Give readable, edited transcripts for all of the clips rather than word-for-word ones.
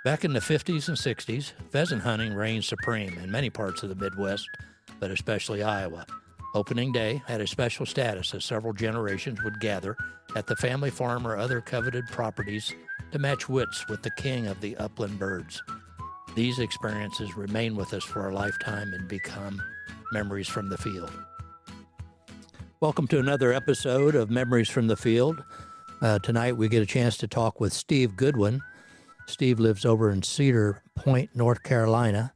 Back in the 50s and 60s, pheasant hunting reigned supreme in many parts of the Midwest, but especially Iowa. Opening day had a special status as several generations would gather at the family farm or other coveted properties to match wits with the king of the upland birds. These experiences remain with us for a lifetime and become memories from the field. Welcome to another episode of Memories from the Field. Tonight we get a chance to talk with Steve Goodwin. Steve lives over in Cedar Point, North Carolina.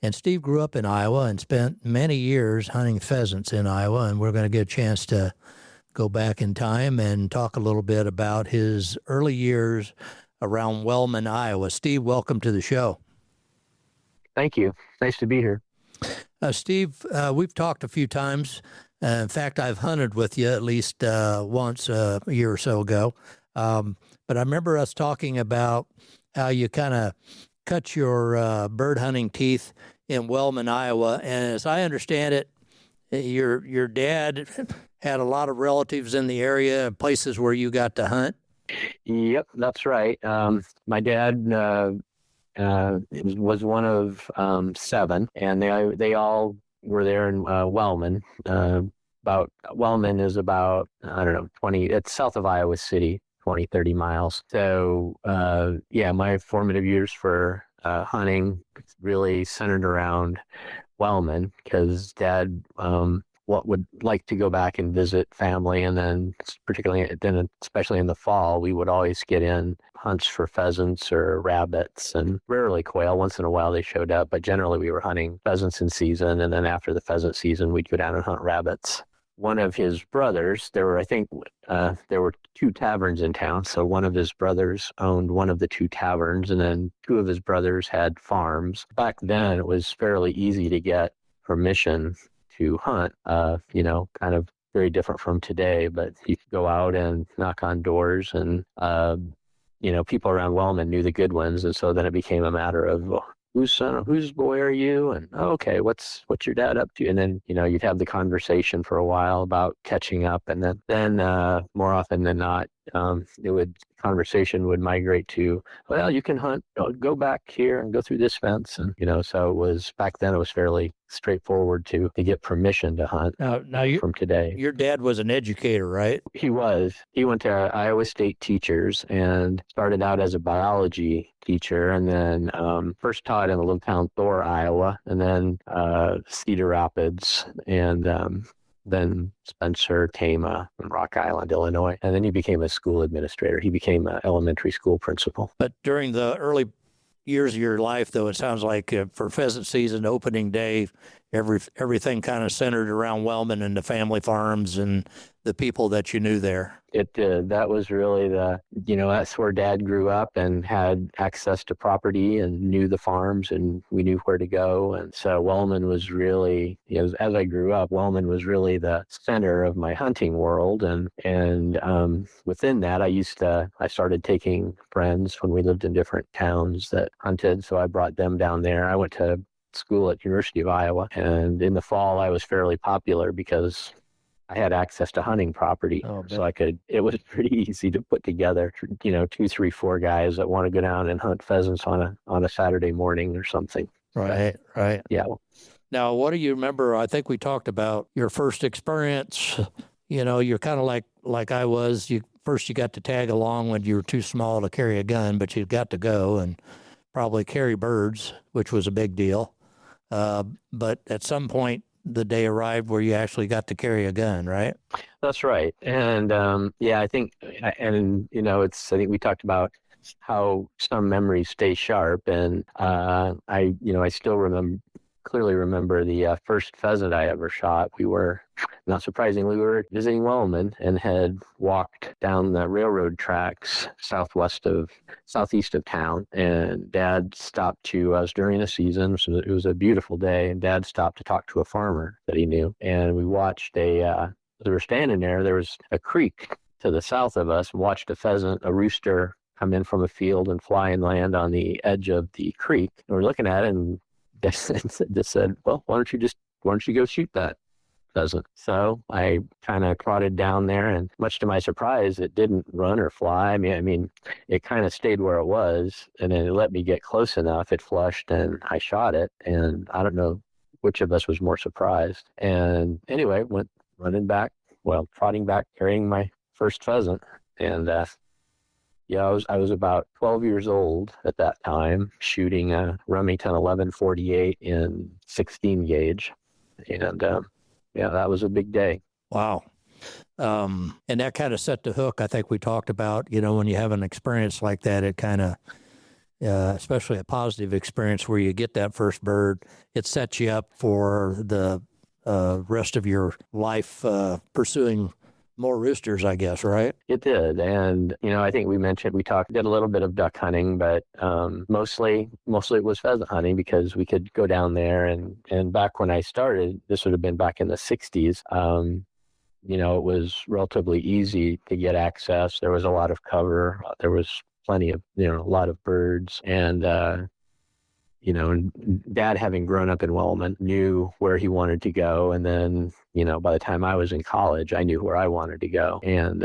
And Steve grew up in Iowa and spent many years hunting pheasants in Iowa. And we're going to get a chance to go back in time and talk a little bit about his early years around Wellman, Iowa. Steve, welcome to the show. Thank you. Nice to be here. Steve, we've talked a few times. In fact, I've hunted with you at least once a year or so ago. But I remember us talking about how you kind of cut your bird hunting teeth in Wellman, Iowa. And as I understand it, your dad had a lot of relatives in the area, places where you got to hunt. Yep, that's right. My dad was one of seven, and they all were there in Wellman. Wellman is about, 20, it's south of Iowa City, 20, 30 miles. So, my formative years for hunting really centered around Wellman because Dad would like to go back and visit family, and then especially in the fall, we would always get in hunts for pheasants or rabbits, and rarely quail. Once in a while they showed up, but generally we were hunting pheasants in season, and then after the pheasant season, we'd go down and hunt rabbits. One of his brothers, there were two taverns in town, so one of his brothers owned one of the two taverns, and then two of his brothers had farms. Back then, it was fairly easy to get permission to hunt, kind of very different from today, but you could go out and knock on doors, and, people around Wellman knew the Goodwins, and so then it became a matter of, whose boy are you? And okay, what's your dad up to? And then, you'd have the conversation for a while about catching up. And then more often than not, conversation would migrate to, well, you can hunt, go back here and go through this fence. And, so back then it was fairly straightforward to get permission to hunt from today. Your dad was an educator, right? He was. He went to Iowa State Teachers and started out as a biology teacher, and then first taught in a little town, Thor, Iowa, and then Cedar Rapids, and then Spencer, Tama, and Rock Island, Illinois. And then he became a school administrator. He became an elementary school principal. But during the early years of your life, though, it sounds like for pheasant season, opening day, everything kind of centered around Wellman and the family farms and the people that you knew there. It did. That was really that's where Dad grew up and had access to property and knew the farms, and we knew where to go. And so Wellman was really, as I grew up, Wellman was really the center of my hunting world. And within that, I started taking friends when we lived in different towns that hunted. So I brought them down there. I went to school at University of Iowa, and in the fall I was fairly popular because I had access to hunting property. So it was pretty easy to put together, 2, 3, 4 guys that want to go down and hunt pheasants on a Saturday morning or something. Right. Yeah. Now, what do you remember? I think we talked about your first experience. You're kind of like I was. You got to tag along when you were too small to carry a gun, but you got to go and probably carry birds, which was a big deal. But at some point, the day arrived where you actually got to carry a gun, right? That's right. And I think we talked about how some memories stay sharp. And I still clearly remember the first pheasant I ever shot. Not surprisingly, we were visiting Wellman and had walked down the railroad tracks southeast of town. And Dad stopped to us during the season. So it was a beautiful day, and Dad stopped to talk to a farmer that he knew. And we watched we were standing there was a creek to the south of us, and watched a rooster come in from a field and fly and land on the edge of the creek. And we're looking at it, and just said, well, why don't you go shoot that? pheasant. So I kind of trotted down there, and much to my surprise, it didn't run or fly. I mean, it kind of stayed where it was, and then it let me get close enough. It flushed, and I shot it, and I don't know which of us was more surprised. And anyway, went trotting back, carrying my first pheasant, and yeah, I was about 12 years old at that time, shooting a Remington 1148 in 16 gauge, and yeah, that was a big day. Wow. And that kind of set the hook. I think we talked about, when you have an experience like that, it kind of, especially a positive experience where you get that first bird, it sets you up for the rest of your life pursuing more roosters, I guess, right? It did, and I think we did a little bit of duck hunting, but mostly it was pheasant hunting because we could go down there, and back when I started, this would have been back in the 60s. It was relatively easy to get access. There was a lot of cover. There was plenty of, a lot of birds, and and Dad, having grown up in Wellman, knew where he wanted to go. And then, by the time I was in college, I knew where I wanted to go. And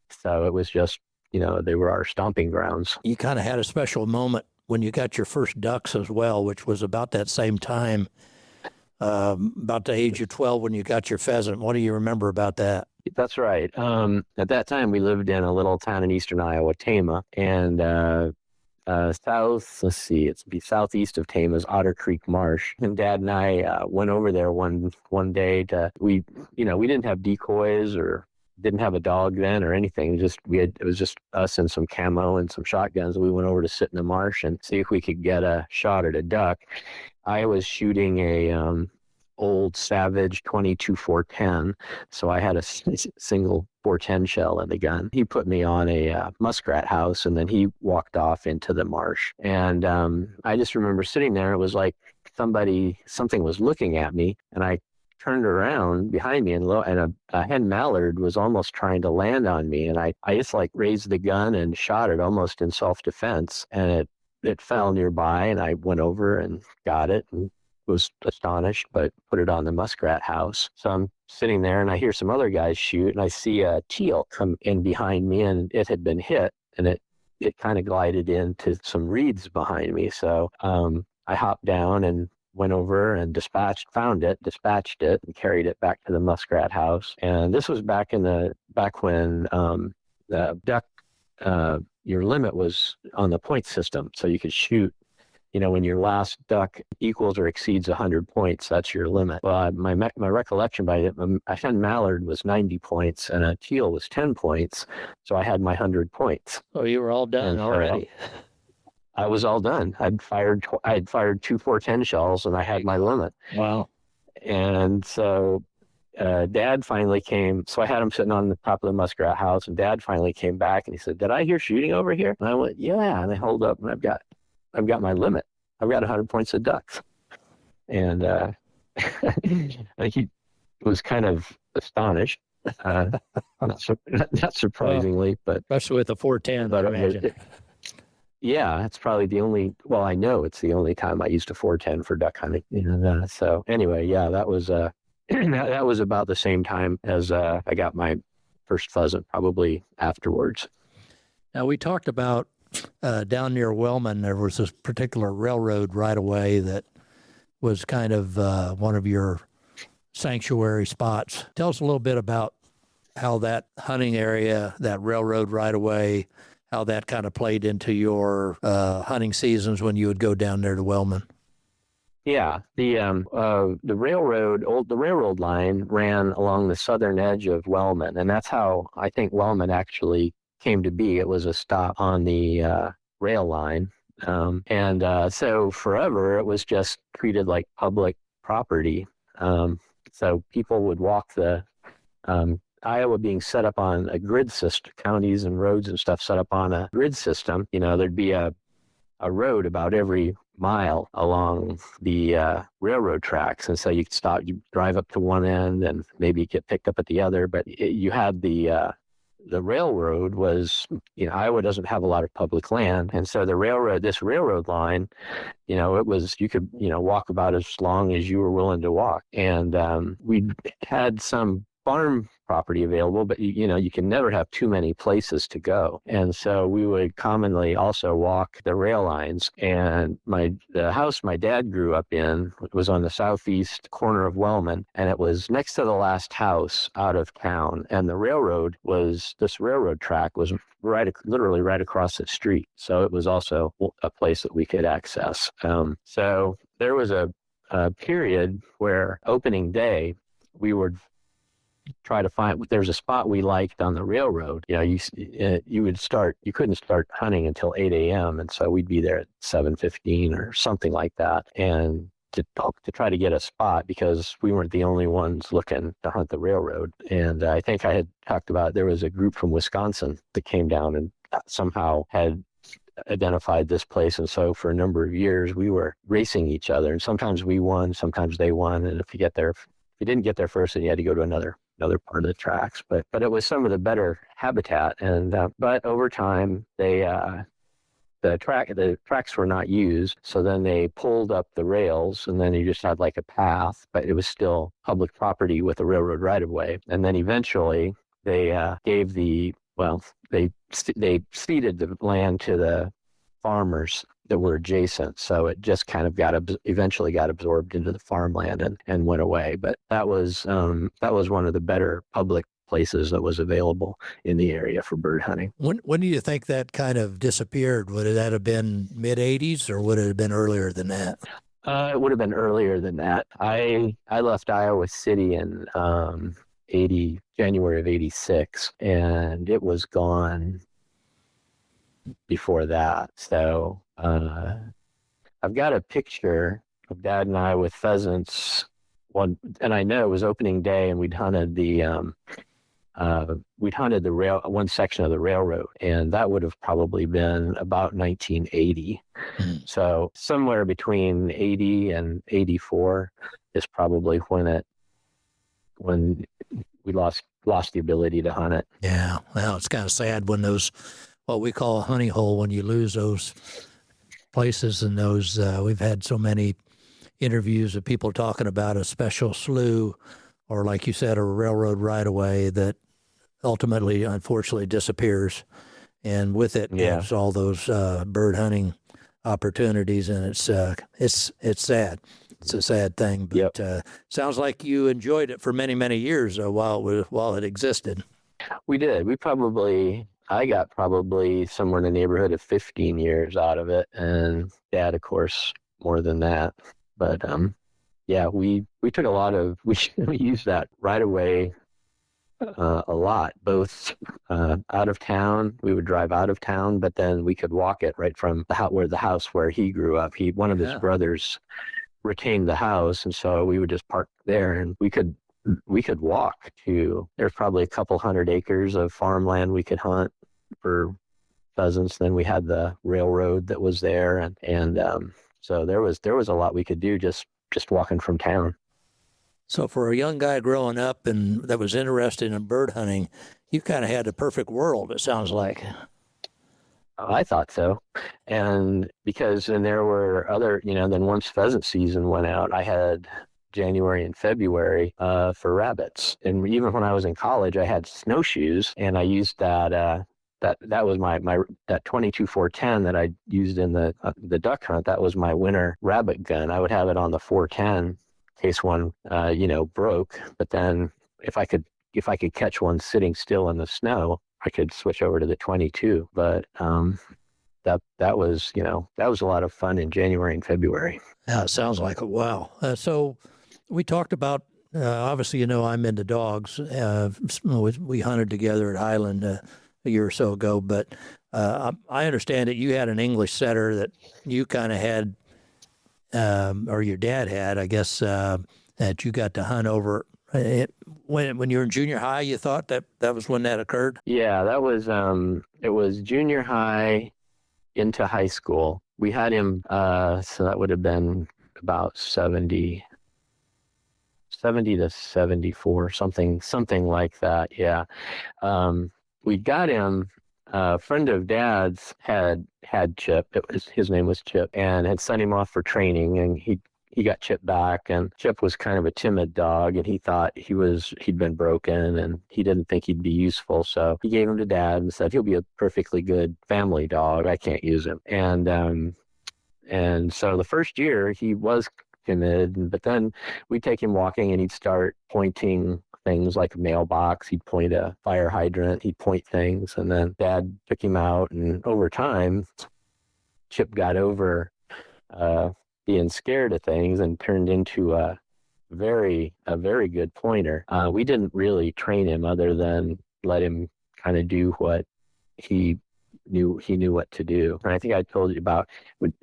so it was just, they were our stomping grounds. You kind of had a special moment when you got your first ducks as well, which was about that same time, about the age of 12 when you got your pheasant. What do you remember about that? That's right. At that time, we lived in a little town in eastern Iowa, Tama, and it'd be southeast of Tama's Otter Creek Marsh. And Dad and I went over there one day we didn't have decoys or didn't have a dog then or anything. It was just us and some camo and some shotguns. We went over to sit in the marsh and see if we could get a shot at a duck. I was shooting a old Savage 22 410, so I had a single 410 shell in the gun. He put me on a muskrat house, and then he walked off into the marsh. And I just remember sitting there. It was like something was looking at me, and I turned around behind me, and a hen mallard was almost trying to land on me, and I just raised the gun and shot it almost in self-defense, and it fell nearby, and I went over and got it and was astonished, but put it on the muskrat house. So I'm sitting there, and I hear some other guys shoot, and I see a teal come in behind me, and it had been hit, and it kind of glided into some reeds behind me. So I hopped down and went over and dispatched it, and carried it back to the muskrat house. And this was back when the duck, your limit was on the point system, so you could shoot. When your last duck equals or exceeds 100 points, that's your limit. Well, my recollection by it, a hen mallard was 90 points and a teal was 10 points. So I had my 100 points. Oh, you were all done already. I was all done. I'd fired 2 410 shells, and I had my limit. Wow. And so Dad finally came. So I had him sitting on the top of the muskrat house, and Dad finally came back, and he said, "Did I hear shooting over here?" And I went, "Yeah." And I hold up, and I've got my limit. I've got 100 points of ducks. And I think he was kind of astonished, not surprisingly, but especially with the 410, I imagine. Yeah, it's probably I know it's the only time I used a 410 for duck hunting. So anyway, yeah, that was that was about the same time as I got my first pheasant, probably afterwards. Now, we talked about down near Wellman, there was this particular railroad right away that was kind of one of your sanctuary spots. Tell us a little bit about how that hunting area, that railroad right away, how that kind of played into your hunting seasons when you would go down there to Wellman. Yeah, the railroad line ran along the southern edge of Wellman, and that's how I think Wellman actually came to be. It was a stop on the rail line, and so forever it was just treated like public property. So people would walk Iowa being set up on a grid system, counties and roads and stuff set up on a grid system. There'd be a road about every mile along the railroad tracks, and so you drive up to one end and maybe get picked up at the other. But you had the the railroad was, Iowa doesn't have a lot of public land. And so this railroad line, it was, you could, walk about as long as you were willing to walk. And we had some farm property available, but you can never have too many places to go. And so we would commonly also walk the rail lines. And the house my dad grew up in was on the southeast corner of Wellman, and it was next to the last house out of town. And this railroad track was literally right across the street. So it was also a place that we could access. So there was a period where opening day, we would try to find, there's a spot we liked on the railroad. You couldn't start hunting until 8 a.m. And so we'd be there at 7:15 or something like that. And to try to get a spot, because we weren't the only ones looking to hunt the railroad. And I think I had talked about, there was a group from Wisconsin that came down and somehow had identified this place. And so for a number of years, we were racing each other. And sometimes we won, sometimes they won. And if you didn't get there first, then you had to go to another part of the tracks. But it was some of the better habitat. And but over time, the tracks were not used. So then they pulled up the rails, and then you just had like a path, but it was still public property with a railroad right of way. And then eventually they they ceded the land to the farmers that were adjacent. So it just kind of eventually got absorbed into the farmland and went away. But that was one of the better public places that was available in the area for bird hunting. When do you think that kind of disappeared? Would that have been mid-'80s, or would it have been earlier than that? It would have been earlier than that. I left Iowa City in January of 86, and it was gone before that. So I've got a picture of Dad and I with pheasants. And I know it was opening day, and we'd hunted one section of the railroad, and that would have probably been about 1980. So somewhere between 80 and 84 is probably when we lost the ability to hunt it. Yeah, well, it's kind of sad when those, what we call a honey hole, when you lose those places. And those, we've had so many interviews of people talking about a special slough, or like you said, a railroad right of way that ultimately, unfortunately, disappears. And with it, it's all those bird hunting opportunities, and it's sad. It's a sad thing, but sounds like you enjoyed it for many, many years while it existed. We did. I got probably somewhere in the neighborhood of 15 years out of it, and Dad, of course, more than that. But we took we used that right away a lot, both out of town. We would drive out of town, but then we could walk it right from the house where he grew up. One of his brothers retained the house, and so we would just park there, and we could walk to, there's probably a couple 100 acres of farmland we could hunt for pheasants. Then we had the railroad that was there, and so there was a lot we could do just walking from town. So for a young guy growing up and that was interested in bird hunting, you kind of had the perfect world, it sounds like. I thought so. And there were other, then once pheasant season went out, I had January and February for rabbits. And even when I was in college, I had snowshoes, and I used that was my that 22-410 that I used in the duck hunt. That was my winter rabbit gun. I would have it on the 410 in case one broke. But then if I could catch one sitting still in the snow, I could switch over to the 22. But that was a lot of fun in January and February. Yeah, it sounds like it. Wow. So we talked about, obviously, I'm into dogs. We hunted together at Highland a year or so ago, but I understand that you had an English setter that you kind of had, or your dad had, I guess, that you got to hunt over. When you were in junior high, you thought that was when that occurred? Yeah, that was, it was junior high into high school. We had him, so that would have been about 70 to 74, something like that. Yeah. we got him. A friend of Dad's had Chip. His name was Chip, and had sent him off for training, and he got Chip back, and Chip was kind of a timid dog, and he thought he'd been broken, and he didn't think he'd be useful, so he gave him to Dad and said he'll be a perfectly good family dog. I can't use him, and so the first year he was timid, but then we'd take him walking, and he'd start pointing things like a mailbox. He'd point a fire hydrant. He'd point things, and then Dad took him out, and over time, Chip got over being scared of things and turned into a very good pointer. We didn't really train him other than let him kind of do what he knew what to do. And I think I told you about,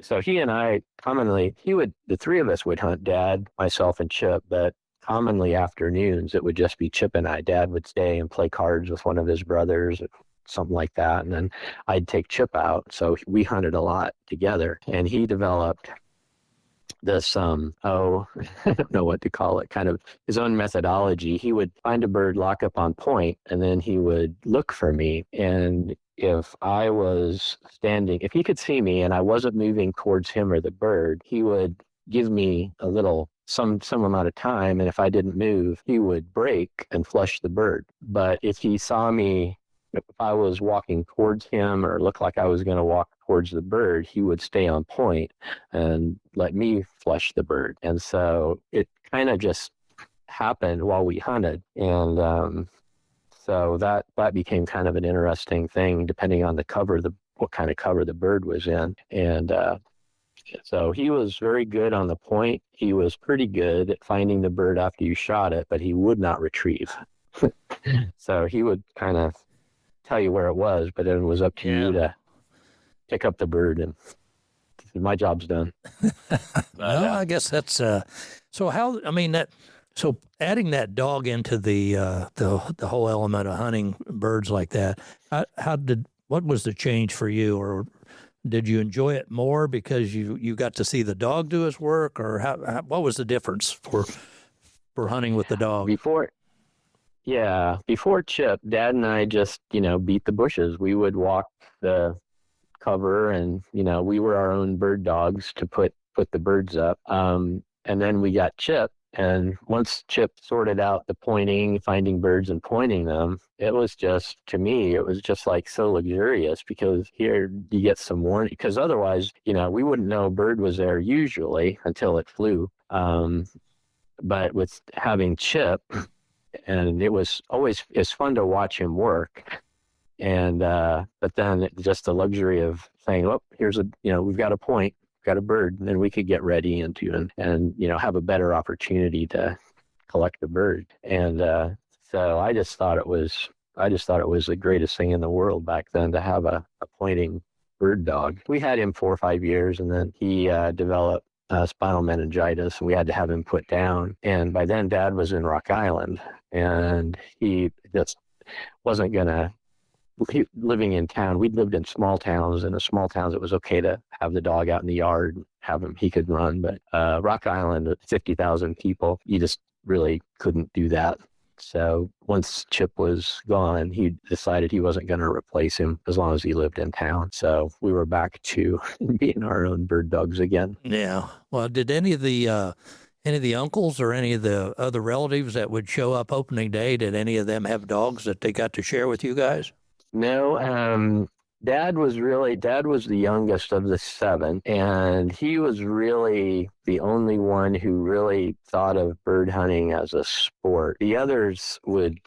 so he and I commonly, the three of us would hunt, Dad, myself, and Chip, but commonly afternoons, it would just be Chip and I. Dad would stay and play cards with one of his brothers, something like that. And then I'd take Chip out. So we hunted a lot together, and he developed this, I don't know what to call it, kind of his own methodology. He would find a bird, lock up on point, and then he would look for me. And if I was standing, if he could see me and I wasn't moving towards him or the bird, he would give me a little, some amount of time. And if I didn't move, he would break and flush the bird. But if he saw me, if I was walking towards him or looked like I was going to walk towards the bird, he would stay on point and let me flush the bird. And so it kind of just happened while we hunted. And so that became kind of an interesting thing, depending on the cover, what kind of cover the bird was in. And so he was very good on the point. He was pretty good at finding the bird after you shot it, but he would not retrieve. So he would kind of tell you where it was, but then it was up to you to pick up the bird, and my job's done. Well, I guess that's so. How, I mean, that, so adding that dog into the whole element of hunting birds like that, what was the change for you, or did you enjoy it more because you got to see the dog do his work, or what was the difference for hunting with the dog? Before Chip, Dad and I just, beat the bushes. We would walk the cover, and, we were our own bird dogs to put the birds up. And then we got Chip, and once Chip sorted out the pointing, finding birds and pointing them, it was just, to me, it was just like so luxurious, because here you get some warning, because otherwise, we wouldn't know a bird was there usually until it flew. But with having Chip, and it's fun to watch him work. And, but then just the luxury of saying, oh, we've got a point, we've got a bird, and then we could get ready and have a better opportunity to collect the bird. And, so I just thought it was the greatest thing in the world back then to have a pointing bird dog. We had him 4 or 5 years, and then he, developed spinal meningitis, and we had to have him put down. And by then, Dad was in Rock Island, and he just wasn't living in town. We'd lived in small towns. In the small towns, it was okay to have the dog out in the yard, he could run. But Rock Island, 50,000 people, you just really couldn't do that. So once Chip was gone, he decided he wasn't going to replace him as long as he lived in town. So we were back to being our own bird dogs again. Yeah. Well, did any of the uncles or any of the other relatives that would show up opening day, did any of them have dogs that they got to share with you guys? No. Dad was the youngest of the 7, and he was really the only one who really thought of bird hunting as a sport. The others would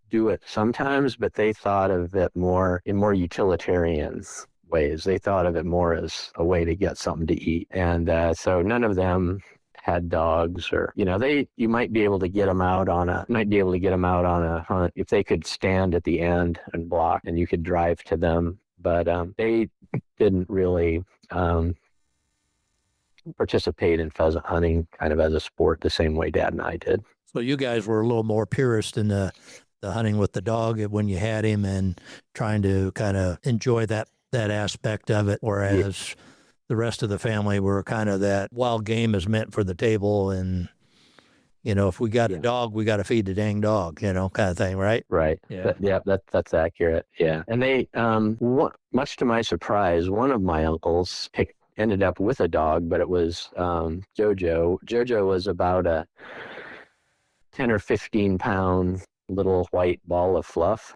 do it sometimes, but they thought of it more in more utilitarian ways. They thought of it more as a way to get something to eat. And so none of them had dogs, or you might be able to get them out on a hunt if they could stand at the end and block, and you could drive to them. But they didn't really participate in pheasant hunting kind of as a sport the same way Dad and I did. So you guys were a little more purist in the hunting with the dog when you had him, and trying to kind of enjoy that aspect of it, whereas the rest of the family were kind of that wild game is meant for the table, and if we got a Yeah. dog, we got to feed the dang dog, kind of thing, right? Right. Yeah. That's accurate. Yeah. And they, much to my surprise, one of my uncles ended up with a dog, but it was Jojo. Jojo was about a 10 or 15 pound little white ball of fluff,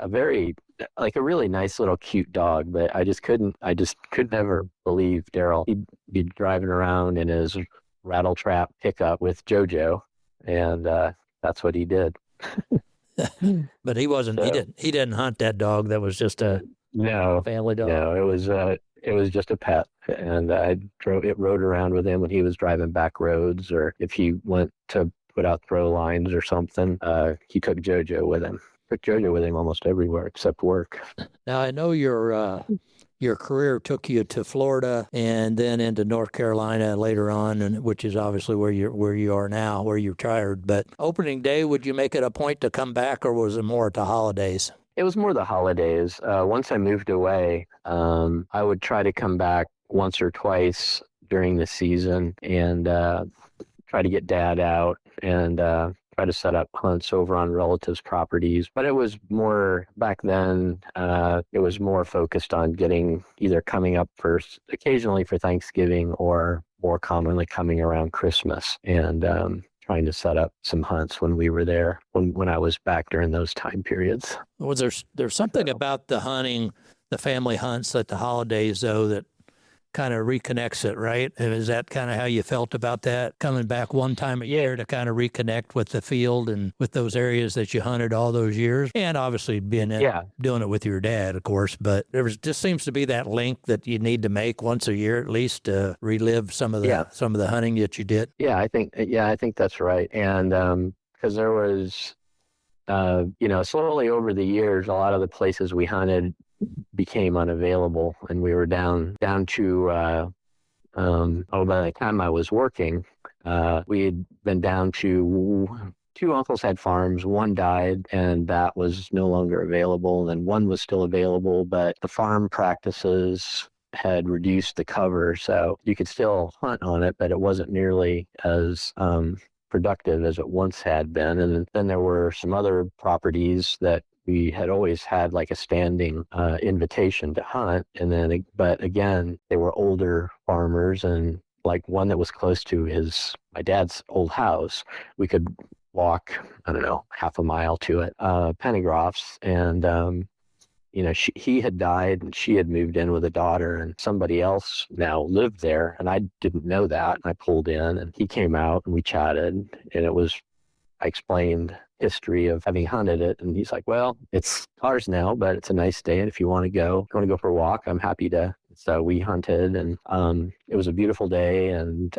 like a really nice little cute dog, but I just could never believe Daryl. He'd be driving around in his rattle trap pickup with Jojo, and that's what he did. But he wasn't. So, He didn't hunt that dog. That was just a no, family dog. no, it was just a pet, and rode around with him when he was driving back roads, or if he went to put out throw lines or something. He took Jojo with him. Took Jojo with him almost everywhere except work. Now I know your career took you to Florida and then into North Carolina later on, and which is obviously where you are now, where you're retired. But opening day, would you make it a point to come back, or was it more at the holidays? It was more the holidays. Once I moved away, I would try to come back once or twice during the season and try to get Dad out and try to set up hunts over on relatives' properties. But it was more back then. It was more focused on either coming up occasionally for Thanksgiving, or more commonly coming around Christmas, and trying to set up some hunts when we were there, when I was back during those time periods. Was there's something about the hunting, the family hunts at the holidays, though, that kind of reconnects it, right? Is that kind of how you felt about that? Coming back one time a year to kind of reconnect with the field and with those areas that you hunted all those years, and obviously doing it with your dad, of course. But just seems to be that link that you need to make once a year at least to relive some of the hunting that you did. Yeah, I think that's right. And because there was, slowly over the years, a lot of the places we hunted became unavailable, and we were down to by the time I was working, we had been down to two uncles had farms. One died, and that was no longer available, and then one was still available, but the farm practices had reduced the cover, so you could still hunt on it, but it wasn't nearly as productive as it once had been. And then there were some other properties that we had always had like a standing invitation to hunt. But again, they were older farmers, and like one that was close to my dad's old house, we could walk, I don't know, half a mile to it, Pennygroff's. And, he had died, and she had moved in with a daughter, and somebody else now lived there. And I didn't know that. I pulled in, and he came out, and we chatted, and I explained history of having hunted it, and he's like, well, it's ours now, but it's a nice day, and if you want to go for a walk, I'm happy to. So we hunted, and it was a beautiful day, and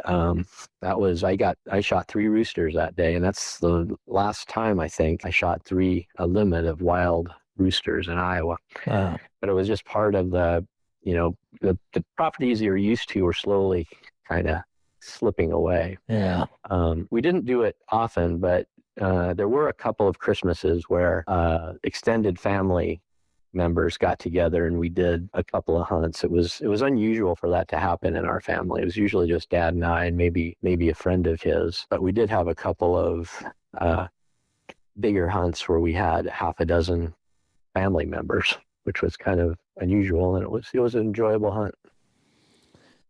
I shot 3 roosters that day, and that's the last time I think I shot a limit of wild roosters in Iowa. But it was just part of the properties you're used to were slowly kind of slipping away. Yeah. We didn't do it often, but there were a couple of Christmases where extended family members got together, and we did a couple of hunts. It was unusual for that to happen in our family. It was usually just Dad and I, and maybe a friend of his. But we did have a couple of bigger hunts where we had half a dozen family members, which was kind of unusual, and it was an enjoyable hunt.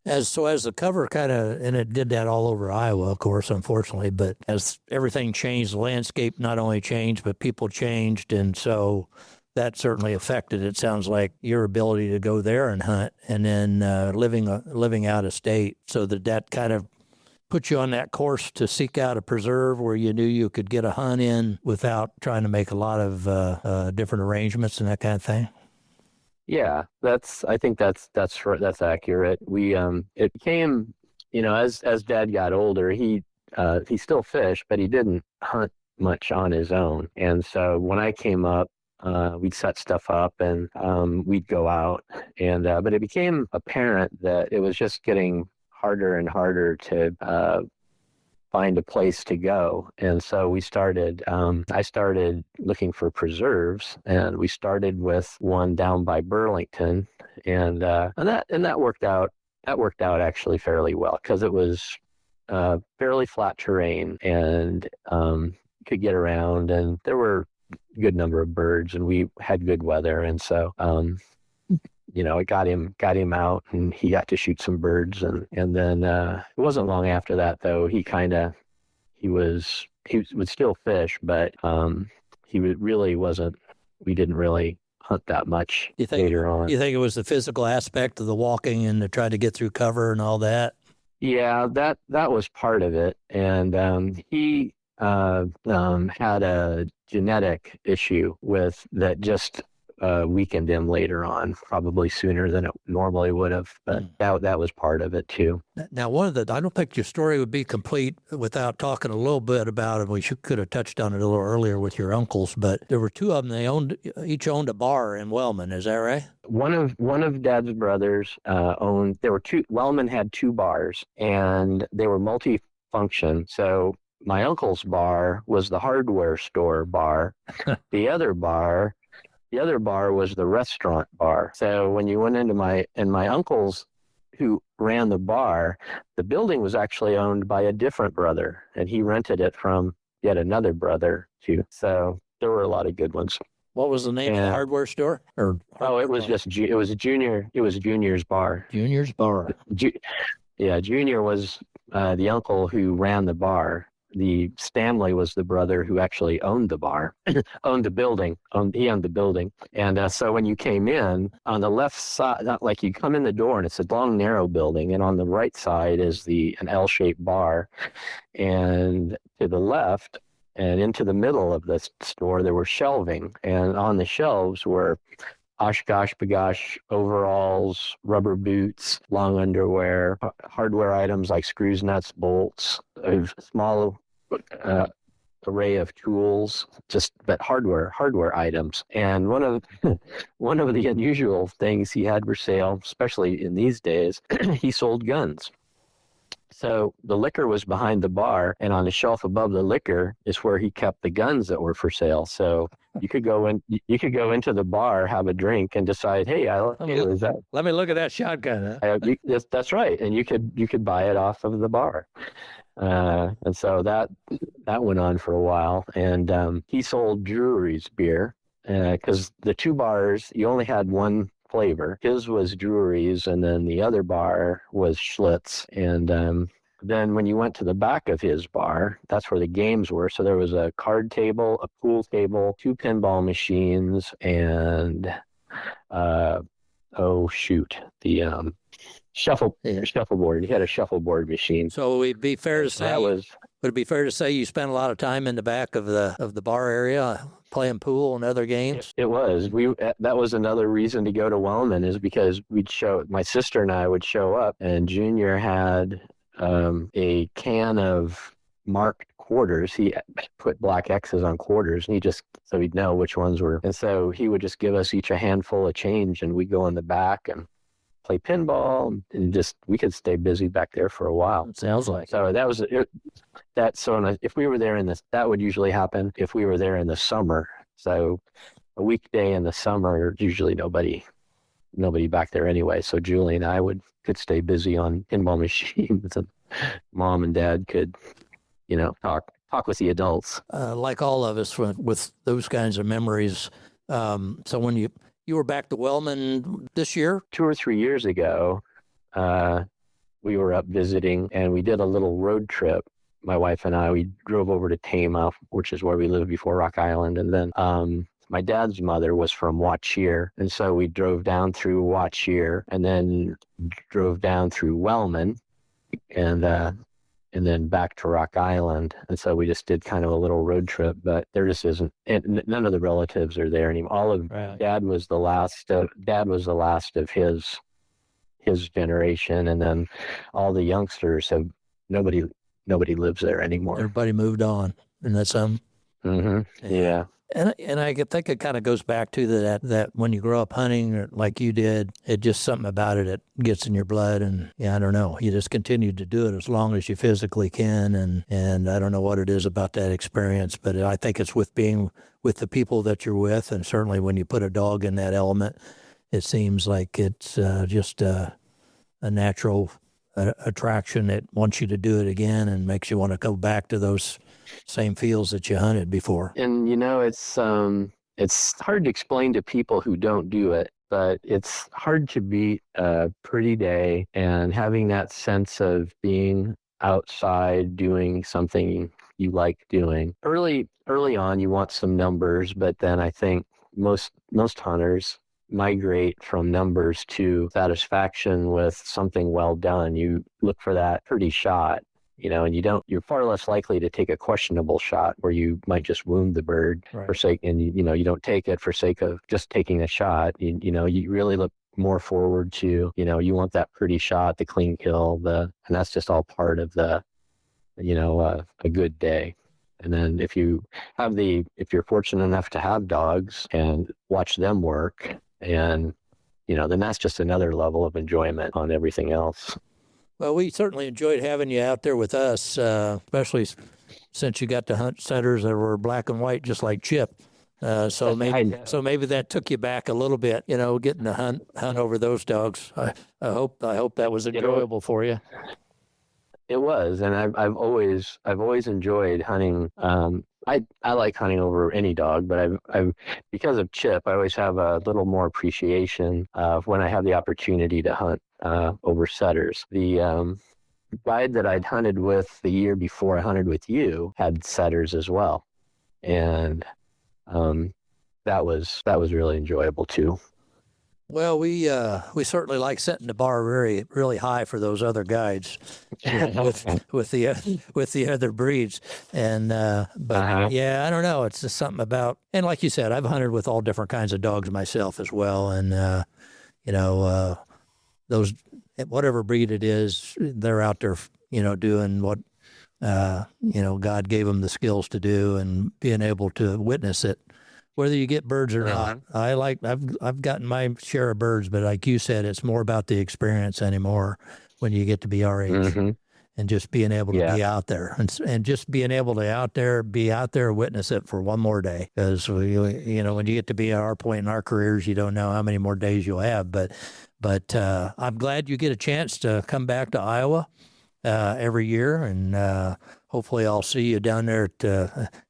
As the cover and it did that all over Iowa, of course, unfortunately, but as everything changed, the landscape not only changed, but people changed, and so that certainly affected, it sounds like, your ability to go there and hunt, and then living out of state, so that kind of put you on that course to seek out a preserve where you knew you could get a hunt in without trying to make a lot of different arrangements and that kind of thing. Yeah, I think that's accurate. It became, as Dad got older, he still fished, but he didn't hunt much on his own. And so when I came up, we'd set stuff up, and we'd go out, and but it became apparent that it was just getting harder and harder to find a place to go. And so I started looking for preserves, and we started with one down by Burlington, and that worked out actually fairly well, because it was fairly flat terrain, and could get around, and there were a good number of birds, and we had good weather, and so it got him out, and he got to shoot some birds, and then it wasn't long after that though. He would still fish, but really wasn't. We didn't really hunt that much later on. You think it was the physical aspect of the walking and to try to get through cover and all that? Yeah, that was part of it, and he had a genetic issue with that just weakened him later on, probably sooner than it normally would have. But that was part of it too. Now, I don't think your story would be complete without talking a little bit about it. We could have touched on it a little earlier with your uncles, but there were two of them. They each owned a bar in Wellman. Is that right? One of Dad's brothers owned. There were two. Wellman had two bars, and they were multi-function. So my uncle's bar was the hardware store bar. The other bar was the restaurant bar. So when you went into my uncle's, who ran the bar, the building was actually owned by a different brother, and he rented it from yet another brother too. So there were a lot of good ones. What was the name of the hardware store? It was Junior's bar. Junior's bar. Junior was the uncle who ran the bar. The Stanley was the brother who actually owned the bar, owned the building. He owned the building. And so when you came in, on the left side, not like you come in the door and it's a long, narrow building. And on the right side is an L-shaped bar. And to the left and into the middle of the store, there were shelving. And on the shelves were Oshkosh Bagosh overalls, rubber boots, long underwear, hardware items like screws, nuts, bolts, a small array of tools, but hardware items. And one of the unusual things he had for sale, especially in these days, he sold guns. So the liquor was behind the bar, and on the shelf above the liquor is where he kept the guns that were for sale. So you could go into the bar, have a drink, and decide, hey, let me look at that shotgun. Huh? That's right, and you could buy it off of the bar. And so that went on for a while, and he sold Drury's beer because the two bars, you only had one flavor. His was Drury's, and then the other bar was Schlitz. And then when you went to the back of his bar, that's where the games were. So there was a card table, a pool table, two pinball machines, and the shuffleboard. He had a shuffleboard machine. So would it be fair to say would it be fair to say you spent a lot of time in the back of the bar area playing pool and other games? It was. That was another reason to go to Wellman, is because my sister and I would show up, and Junior had a can of marked quarters. He put black X's on quarters, and so he'd know which ones were. And so he would just give us each a handful of change, and we'd go in the back and play pinball, and we could stay busy back there for a while. It sounds like. So that was it. If we were there that would usually happen if we were there in the summer. So a weekday in the summer, usually nobody back there anyway. So Julie and I could stay busy on pinball machines, and Mom and Dad could, talk with the adults. Like all of us with those kinds of memories. So when you were back to Wellman this year? 2 or 3 years ago, we were up visiting, and we did a little road trip. My wife and I, we drove over to Tama, which is where we lived before Rock Island. And then my dad's mother was from Watchier. And so we drove down through Watchier and then drove down through Wellman and then back to Rock Island. And so we just did kind of a little road trip, but there just isn't, and none of the relatives are there anymore. Right. Dad was the last of his generation. And then all the youngsters nobody lives there anymore. Everybody moved on, and that's Mm-hmm. Yeah. And I think it kind of goes back to that when you grow up hunting like you did, it just something about it gets in your blood, and I don't know, you just continue to do it as long as you physically can, and I don't know what it is about that experience, but I think it's with being with the people that you're with, and certainly when you put a dog in that element, it seems like it's just a natural attraction that wants you to do it again and makes you want to go back to those same fields that you hunted before. And it's hard to explain to people who don't do it, but it's hard to beat a pretty day and having that sense of being outside doing something you like doing. Early on, you want some numbers, but then I think most hunters migrate from numbers to satisfaction with something well done. You look for that pretty shot, and you're far less likely to take a questionable shot where you might just wound the bird for sake, and you don't take it for sake of just taking a shot. You really look more forward to, you want that pretty shot, the clean kill, and that's just all part of the, a good day. And then if you're fortunate enough to have dogs and watch them work, and, then that's just another level of enjoyment on everything else. Well, we certainly enjoyed having you out there with us, especially since you got to hunt setters that were black and white, just like Chip. So maybe that took you back a little bit, getting to hunt over those dogs. I hope that was enjoyable for you. It was, and I've always enjoyed hunting. I like hunting over any dog, but I've because of Chip, I always have a little more appreciation when I have the opportunity to hunt over setters. The guide that I'd hunted with the year before I hunted with you had setters as well, and that was really enjoyable too. Well, we certainly like setting the bar really high for those other guides with the other breeds, and yeah, I don't know. It's just something about, and like you said, I've hunted with all different kinds of dogs myself as well, and those whatever breed it is, they're out there, doing what God gave them the skills to do, and being able to witness it. Whether you get birds or not, I've gotten my share of birds, but like you said, it's more about the experience anymore when you get to be our age, and just being able to be out there and just being able to be out there, witness it for one more day. Because when you get to be at our point in our careers, you don't know how many more days you'll have. But I'm glad you get a chance to come back to Iowa every year, and hopefully I'll see you down there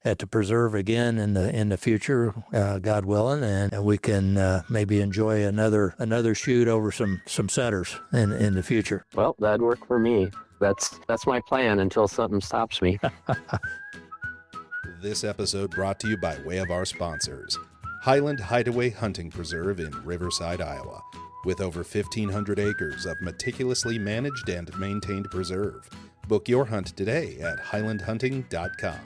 at the preserve again in the future, God willing, and we can maybe enjoy another shoot over some setters in the future. Well, that'd work for me. That's my plan until something stops me. This episode brought to you by way of our sponsors, Highland Hideaway Hunting Preserve in Riverside, Iowa. With over 1,500 acres of meticulously managed and maintained preserve. Book your hunt today at highlandhunting.com.